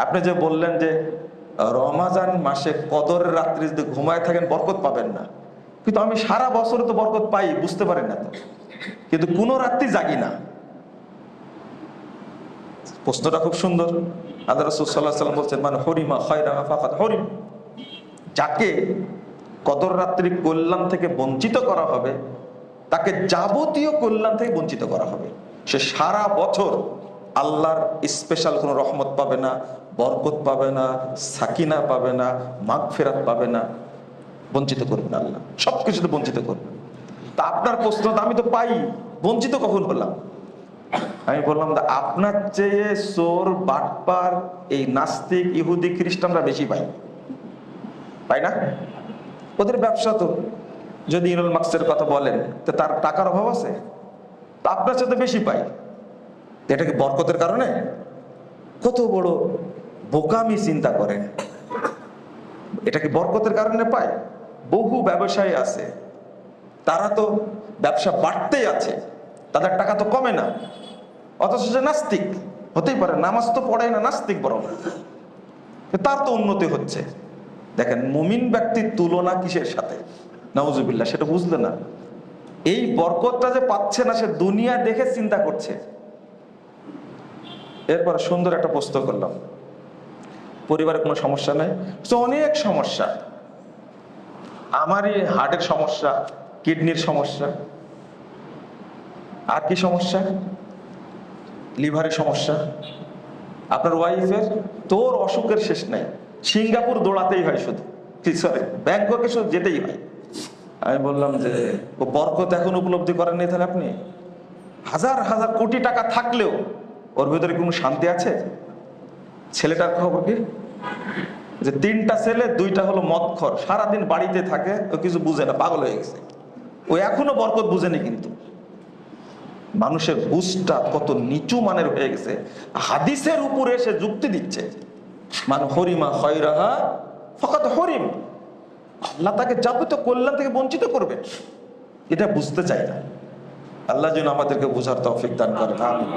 আপনি যে বললেন যে রমাজান মাসে কদরের রাত্রি যদি ঘুমায় থাকেন বরকত পাবেন না, কিন্তু আমি সারা বছর তো বরকত পাই, বুঝতে পারেন না তো, কিন্তু কোনো রাত্রি জাগি না। প্রশ্নটা খুব সুন্দর। আল্লাহ রাসূল সাল্লাল্লাহু আলাইহি ওয়াসাল্লাম বলছেন, মানে হরিমা খায়রা ফাকাদ হরিম, যাকে কদর রাত্রি কল্যাণ থেকে বঞ্চিত করা হবে তাকে যাবতীয় কল্যাণ থেকে বঞ্চিত করা হবে। সে সারা বছর আল্লাহর স্পেশাল কোনো রহমত পাবে না, বরকত পাবে না, সাকিনা পাবে না, মাগফিরাত পাবে না, বঞ্চিত করবেন আল্লাহ, সবকিছুতে বঞ্চিত করবেন। তা আপনার প্রশ্ন, আমি তো পাই, বঞ্চিত কখন হলাম? আমি বললাম, আপনার চেয়ে চোর বাটপার এই নাস্তিক ইহুদি খ্রিস্টানরা বেশি পাই, পাই না? ওদের ব্যবসা তো, যদি ইলন মাস্কের কথা বলেন, তো তার টাকার অভাব আছে? তা আপনার সাথে বেশি পাই। এটা কি বরকতের কারণে? কত বড় বোকামি চিন্তা করেন। এটা কি বরকতের কারণে পায়? বহু ব্যবসায়ী আছে, তারা তো ব্যবসা বাড়তেই আছে, তাদের টাকা তো কমে না, অথচ সে নাস্তিক। হতেই পারে, নামাজ তো পড়ে না, নাস্তিক বরং, তার তো উন্নতি হচ্ছে। দেখেন, মুমিন ব্যক্তির তুলনা কিসের সাথে? নাউজুবিল্লাহ, সেটা বুঝলে না। এই বরকতটা যে পাচ্ছে না, সে দুনিয়া দেখে চিন্তা করছে। এরপর সুন্দর একটা প্রশ্ন করলাম, পরিবারে কোনো সমস্যা নাই? অনেক সমস্যা, আমারই হার্টের সমস্যা, কিডনির সমস্যা, আর কি সমস্যা? লিভারের সমস্যা। আপনার ওয়াইফের, তোর অসুখের শেষ নাই, সিঙ্গাপুর দৌড়াতেই হয় শুধু, সরি ব্যাংককে শুধু যেতেই হয়। আমি বললাম যে ও বরকত এখন উপলব্ধি করেন নাই, তাহলে আপনি হাজার হাজার কোটি টাকা থাকলেও ওর ভিতরে কোনো শান্তি আছে? ছেলেটার খবর কি? যে 3টা ছেলে, 2টা হলো মদখর, সারাদিন বাড়িতে থাকে, ও কিছু বুঝে না, পাগল হয়ে গেছে। ও এখনো বরকত বুঝেনি। কিন্তু মানুষের বুঝটা কত নিচু মানের হয়ে গেছে, হাদিসের উপরে সে যুক্তি দিচ্ছে। মান হরিমা খায়রাহা ফাকাদ হরিম, আল্লাহ তাকে যাবতীয় কল্যাণ থেকে বঞ্চিত করবে, এটা বুঝতে চায় না। আল্লাহ যেন আমাদেরকে বোঝার তৌফিক দান করেন। আমিন।